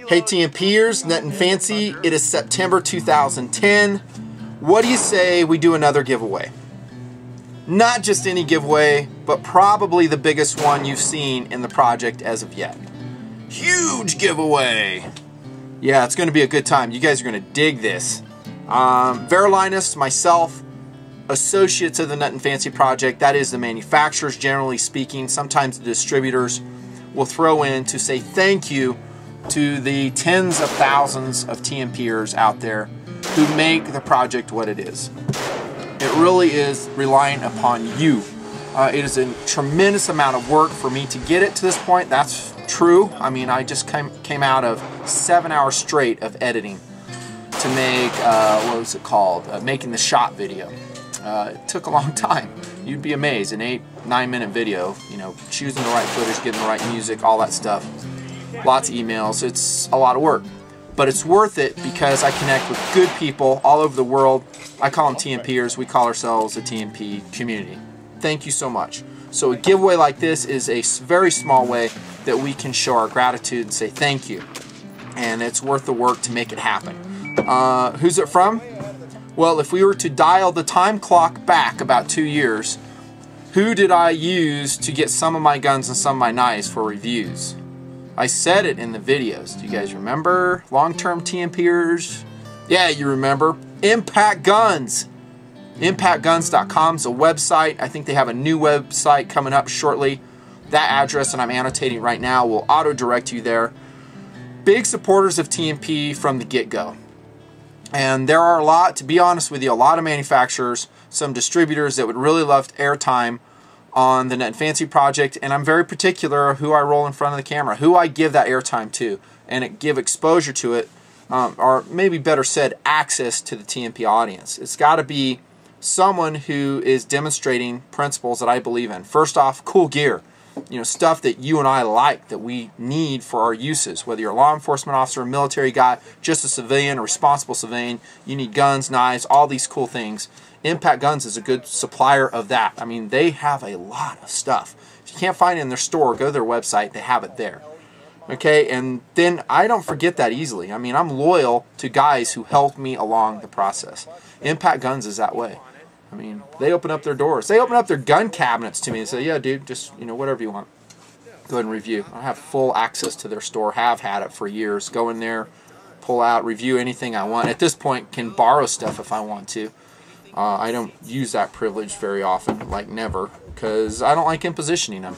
Hey TNPers, nutnfancy, it is September 2010. What do you say we do another giveaway? Not just any giveaway, but probably the biggest one you've seen in the project as of yet. Huge giveaway! Yeah, it's going to be a good time. You guys are going to dig this. Verilinus, myself, associates of the Nutnfancy project, that is the manufacturers generally speaking. Sometimes the distributors will throw in to say thank you to the tens of thousands of TNPers out there who make the project what it is. It really is relying upon you. It is a tremendous amount of work for me to get it to this point. That's true. I mean, I just came out of 7 hours straight of editing to make, what was it called? Making the shot video. It took a long time. You'd be amazed. An 8-9 minute video, you know, choosing the right footage, getting the right music, all that stuff. Lots of emails. It's a lot of work. But it's worth it because I connect with good people all over the world. I call them TNPers. We call ourselves a TNP community. Thank you so much. So a giveaway like this is a very small way that we can show our gratitude and say thank you. And it's worth the work to make it happen. Who's it from? Well, if we were to dial the time clock back about 2 years, who did I use to get some of my guns and some of my knives for reviews? I said it in the videos. Do you guys remember? Long-term TNPers? Yeah, you remember. Impactguns. Impactguns.com is a website. I think they have a new website coming up shortly. That address that I'm annotating right now will auto-direct you there. Big supporters of TNP from the get-go. And there are a lot, to be honest with you, a lot of manufacturers, some distributors that would really love airtime on the Nutnfancy project, and I'm very particular who I roll in front of the camera, who I give that airtime to, and give exposure to it, or maybe better said, access to the TNP audience. It's got to be someone who is demonstrating principles that I believe in. First off, cool gear. You know, stuff that you and I like, that we need for our uses. Whether you're a law enforcement officer, a military guy, just a civilian, a responsible civilian, you need guns, knives, all these cool things. Impactguns is a good supplier of that. I mean, they have a lot of stuff. If you can't find it in their store, go to their website. They have it there. Okay, and then I don't forget that easily. I mean, I'm loyal to guys who helped me along the process. Impactguns is that way. I mean, they open up their doors. They open up their gun cabinets to me and say, yeah, dude, just, you know, whatever you want. Go ahead and review. I have full access to their store, have had it for years. Go in there, pull out, review anything I want. At this point, can borrow stuff if I want to. I don't use that privilege very often, like never, because I don't like impositioning them.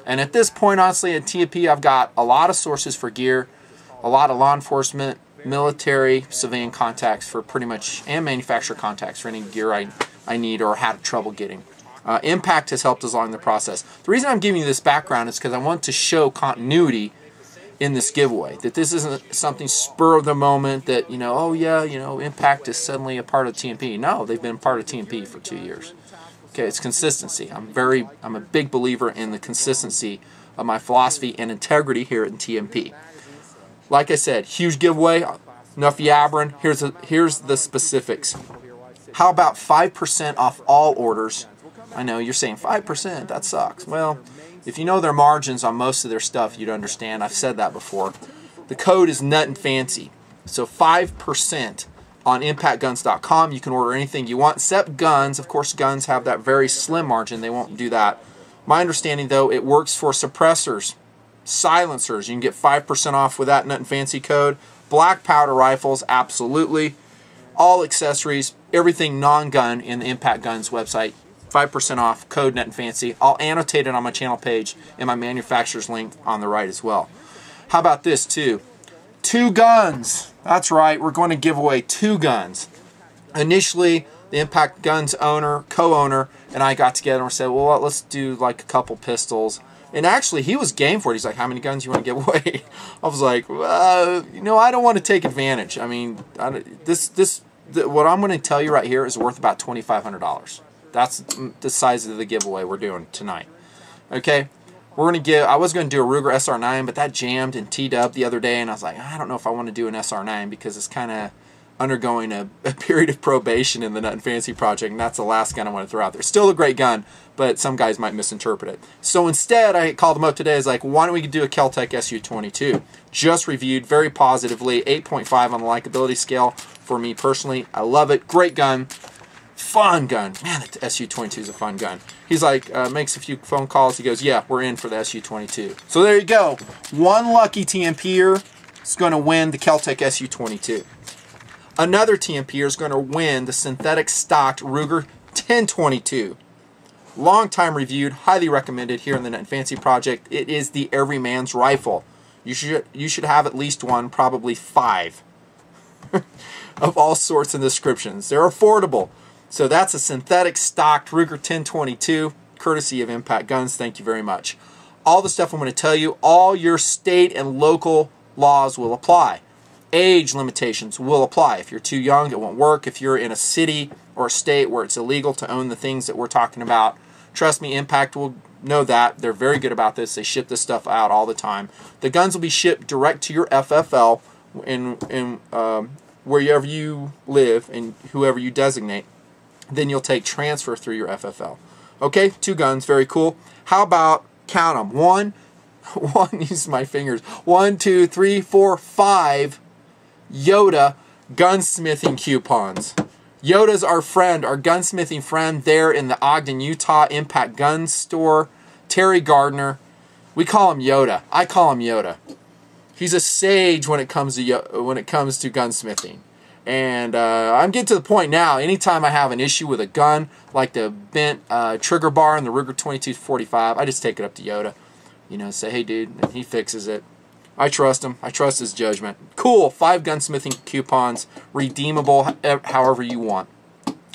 And at this point, honestly, at TNP, I've got a lot of sources for gear, a lot of law enforcement, military, civilian contacts for pretty much, and manufacturer contacts for any gear I need or had trouble getting. Impact has helped us along the process. The reason I'm giving you this background is because I want to show continuity in this giveaway. That this isn't something spur of the moment that, you know, oh yeah, you know, Impact is suddenly a part of TNP. No, they've been part of TNP for 2 years. Okay, it's consistency. I'm a big believer in the consistency of my philosophy and integrity here at TNP. Like I said, huge giveaway. Enough yabbering. Here's the specifics. How about 5% off all orders? I know you're saying 5%, that sucks. Well, if you know their margins on most of their stuff, you'd understand. I've said that before. The code is nutnfancy. So 5% on impactguns.com. You can order anything you want, except guns. Of course, guns have that very slim margin. They won't do that. My understanding, though, it works for suppressors, silencers. You can get 5% off with that nutnfancy code. Black powder rifles, absolutely. All accessories, everything non-gun in the Impactguns website, 5% off, code nutnfancy. I'll annotate it on my channel page and my manufacturer's link on the right as well. How about this too? 2 guns. That's right, we're going to give away 2 guns. Initially, the Impactguns owner, co-owner, and I got together and said, well, let's do like a couple pistols. And actually, he was game for it. He's like, how many guns you want to give away? I was like, you know, I don't want to take advantage. I mean, what I'm going to tell you right here is worth about $2,500. That's the size of the giveaway we're doing tonight. Okay? We're going to give, I was going to do a Ruger SR9, but that jammed in T-Dub the other day, and I was like, I don't know if I want to do an SR9 because it's kind of undergoing a period of probation in the Nut and Fancy project, and that's the last gun I want to throw out there. Still a great gun, but some guys might misinterpret it. So instead, I called them up today. I was like, why don't we do a kel-tec SU-22? Just reviewed very positively, 8.5 on the likability scale for me personally. I love it. Great gun. Fun gun. Man, the SU-22 is a fun gun. He's like, makes a few phone calls. He goes, yeah, we're in for the SU-22. So there you go. One lucky TNPer is going to win the kel-tec SU-22. Another TNPer is going to win the synthetic stocked Ruger 1022. Long time reviewed, highly recommended here in the Nut and Fancy project. It is the everyman's rifle. You should have at least one, probably 5, of all sorts and descriptions. They're affordable. So that's a synthetic stocked Ruger 1022, courtesy of Impactguns. Thank you very much. All the stuff I'm going to tell you, all your state and local laws will apply. Age limitations will apply. If you're too young, it won't work. If you're in a city or a state where it's illegal to own the things that we're talking about, trust me, Impact will know that. They're very good about this. They ship this stuff out all the time. The guns will be shipped direct to your FFL in wherever you live and whoever you designate. Then you'll take transfer through your FFL. Okay, 2 guns, very cool. How about, count them, one, use my fingers, 1, 2, 3, 4, 5 Yoda gunsmithing coupons. Yoda's our friend, our gunsmithing friend there in the Ogden, Utah Impact Guns store. Terry Gardner. We call him Yoda. I call him Yoda. He's a sage when it comes to gunsmithing. And I'm getting to the point now, anytime I have an issue with a gun, like the bent trigger bar in the Ruger 2245, I just take it up to Yoda. You know, say, hey dude, and he fixes it. I trust him. I trust his judgment. Cool, 5 gunsmithing coupons, redeemable however you want.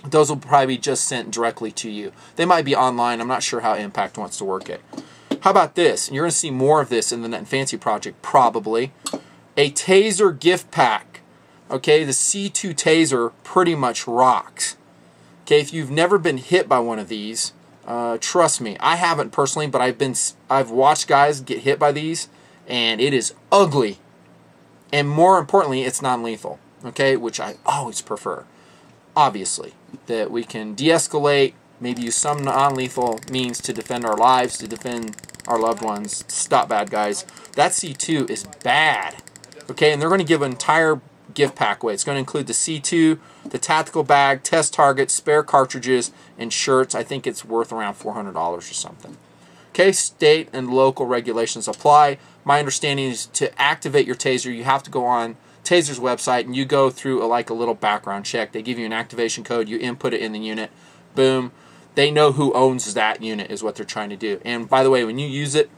Those will probably be just sent directly to you. They might be online. I'm not sure how Impact wants to work it. How about this? You're going to see more of this in the Nut and Fancy project, probably. A taser gift pack. Okay, the C2 taser pretty much rocks. Okay, if you've never been hit by one of these, trust me, I haven't personally, but I've watched guys get hit by these, and it is ugly. And more importantly, it's non-lethal. Okay, which I always prefer. Obviously, that we can de-escalate, maybe use some non-lethal means to defend our lives, to defend our loved ones, stop bad guys. That C2 is bad. Okay, and they're going to give an entire gift pack away. It's going to include the C2, the tactical bag, test targets, spare cartridges, and shirts. I think it's worth around $400 or something. Okay, state and local regulations apply. My understanding is to activate your taser, you have to go on Taser's website and you go through like a little background check. They give you an activation code, you input it in the unit, boom. They know who owns that unit is what they're trying to do. And by the way, when you use it,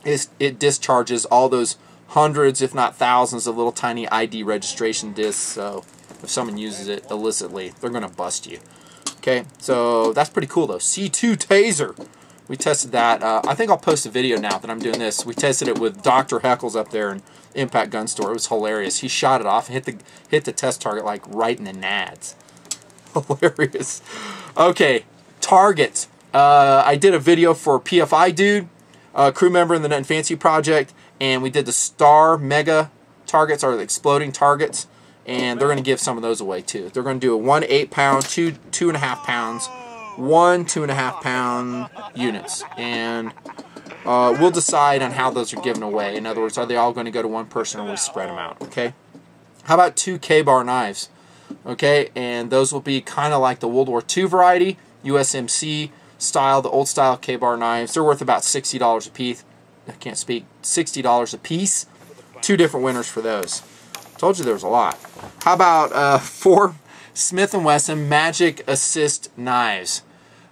it discharges all those hundreds, if not thousands, of little tiny ID registration discs. So if someone uses it illicitly, they're going to bust you. Okay, so that's pretty cool though. C2 Taser. We tested that. I think I'll post a video now that I'm doing this. We tested it with Dr. Heckles up there in Impact Gun Store. It was hilarious. He shot it off and hit the test target like right in the nads. Hilarious. Okay, targets. I did a video for PFI Dude, a crew member in the Nut and Fancy project, and we did the Star Mega targets, or the exploding targets, and they're going to give some of those away too. They're going to do a 1 8-pound, 2 2.5 pounds, 1 2.5 pound units, and we'll decide on how those are given away. In other words, are they all going to go to one person, or we spread them out? Okay. How about 2 K-bar knives? Okay, and those will be kind of like the World War II variety, USMC style, the old style K-bar knives. They're worth about $60 a piece. I can't speak. $60 a piece. 2 different winners for those. Told you there was a lot. How about 4 Smith & Wesson Magic Assist knives?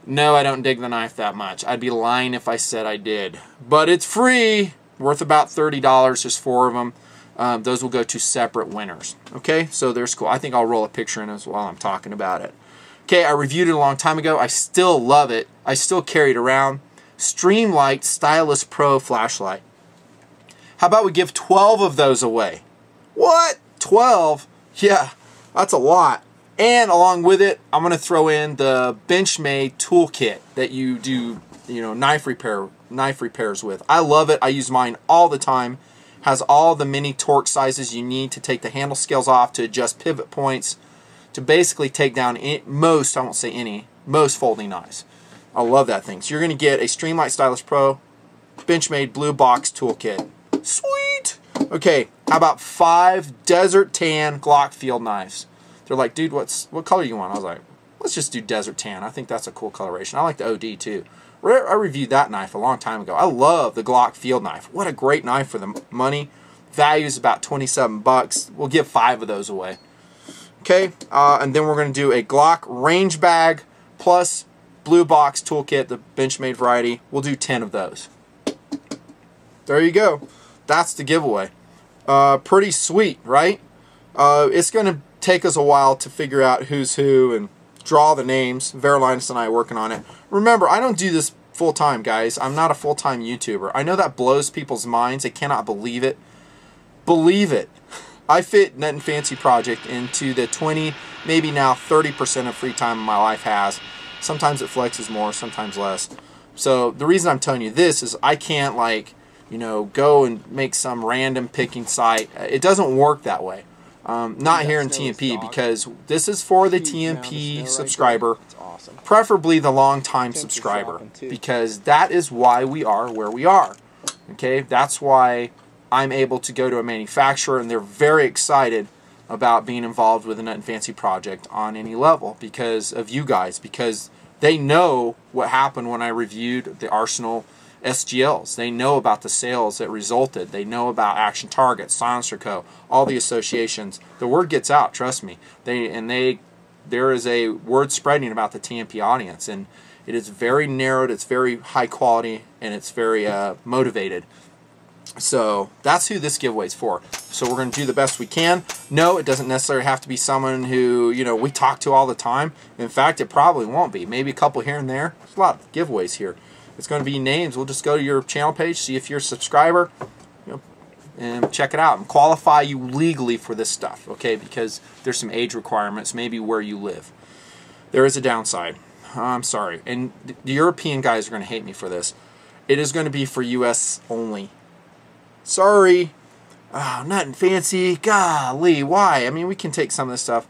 No, I don't dig the knife that much. I'd be lying if I said I did. But it's free. Worth about $30. There's 4 of them. Those will go to separate winners. Okay, so there's cool. I think I'll roll a picture in as while I'm talking about it. Okay, I reviewed it a long time ago. I still love it. I still carry it around. Streamlight Stylus Pro flashlight. How about we give 12 of those away? What? 12? Yeah, that's a lot. And along with it, I'm going to throw in the Benchmade toolkit that you do, knife repairs with. I love it. I use mine all the time. Has all the mini torque sizes you need to take the handle scales off, to adjust pivot points, to basically take down most, I won't say any, most folding knives. I love that thing. So you're going to get a Streamlight Stylus Pro Benchmade blue box toolkit. Sweet! Okay, how about 5 desert tan Glock field knives? They're like, dude, what color you want? I was like, let's just do desert tan. I think that's a cool coloration. I like the OD too. I reviewed that knife a long time ago. I love the Glock field knife. What a great knife for the money. Value is about 27 bucks. We'll give 5 of those away. Okay, and then we're going to do a Glock range bag plus blue box toolkit, the Benchmade variety. We'll do 10 of those. There you go. That's the giveaway. Pretty sweet, right? It's going to take us a while to figure out who's who and draw the names. Verolinus and I are working on it. Remember, I don't do this full-time, guys. I'm not a full-time YouTuber. I know that blows people's minds. They cannot believe it. Believe it. I fit Nut and Fancy project into the 20, maybe now 30% of free time my life has. Sometimes it flexes more, sometimes less. So the reason I'm telling you this is I can't, like, you know, go and make some random picking site. It doesn't work that way. Not here in TNP, because this is for the TNP subscriber, preferably the long-time subscriber, because that is why we are where we are. Okay, that's why I'm able to go to a manufacturer and they're very excited about being involved with the Nut and Fancy project on any level because of you guys, because they know what happened when I reviewed the Arsenal SGLs. They know about the sales that resulted. They know about Action Target, Silencer Co., all the associations. The word gets out, trust me. There is a word spreading about the TNP audience, and it is very narrowed, it's very high quality, and it's very motivated. So that's who this giveaway is for. So we're going to do the best we can. No, it doesn't necessarily have to be someone who, you know, we talk to all the time. In fact, it probably won't be. Maybe a couple here and there. There's a lot of giveaways here. It's going to be names. We'll just go to your channel page, see if you're a subscriber, you know, and check it out and qualify you legally for this stuff, okay? Because there's some age requirements, maybe where you live. There is a downside. I'm sorry. And the European guys are going to hate me for this. It is going to be for US only. Sorry. Oh, Nut and Fancy. Golly, why? I mean, we can take some of this stuff.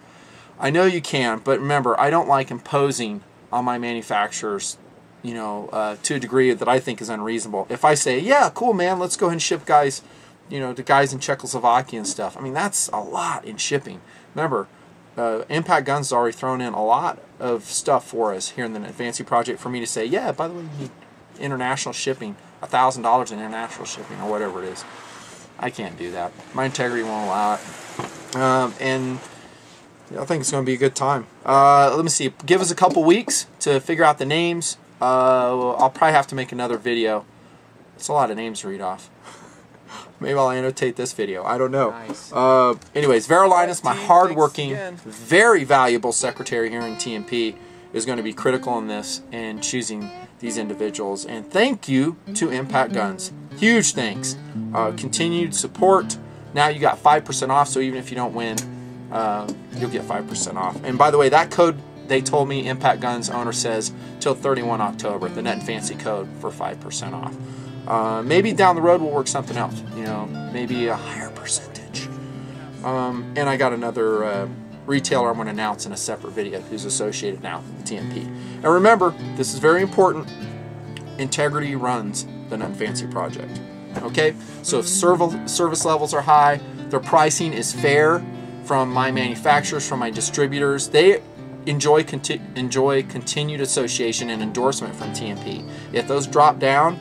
I know you can, but remember, I don't like imposing on my manufacturers, you know, to a degree that I think is unreasonable. If I say, yeah, cool, man, let's go ahead and ship guys, you know, to guys in Czechoslovakia and stuff. I mean, that's a lot in shipping. Remember, Impactguns has already thrown in a lot of stuff for us here in the Nut and Fancy project for me to say, yeah, by the way, you need international shipping, $1,000 in international shipping or whatever it is. I can't do that. My integrity won't allow it. And I think it's going to be a good time. Let me see. Give us a couple weeks to figure out the names. I'll probably have to make another video. It's a lot of names to read off. Maybe I'll annotate this video. I don't know. Nice. Anyways, Verolinus, my hardworking, very valuable secretary here in TNP, is going to be critical in this and choosing these individuals. And thank you to Impactguns. Huge thanks. Continued support. Now you got 5% off, so even if you don't win, you'll get 5% off. And by the way, that code they told me, Impactguns owner says, till 31 October, the Nut and Fancy code for 5% off. Maybe down the road we'll work something else, you know, maybe a higher percentage. And I got another retailer I'm going to announce in a separate video who's associated now with TNP. And remember, this is very important, integrity runs the Nut and Fancy project. Okay, so if service levels are high, their pricing is fair from my manufacturers, from my distributors, they enjoy continued association and endorsement from TNP. If those drop down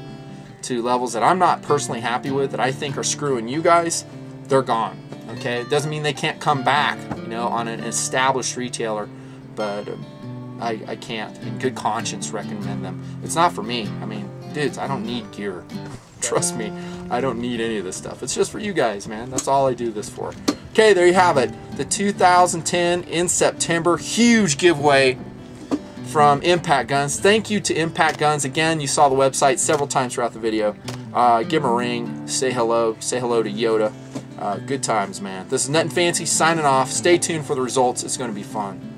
to levels that I'm not personally happy with, that I think are screwing you guys, they're gone. Okay, it doesn't mean they can't come back, you know, on an established retailer, but I can't in good conscience recommend them. It's not for me. I mean, dudes, I don't need gear. Trust me, I don't need any of this stuff. It's just for you guys, man. That's all I do this for. Okay, there you have it. The 2010 in September huge giveaway from Impactguns. Thank you to Impactguns. Again, you saw the website several times throughout the video. Give them a ring. Say hello. Say hello to Yoda. Good times, man. This is Nut and Fancy signing off. Stay tuned for the results. It's going to be fun.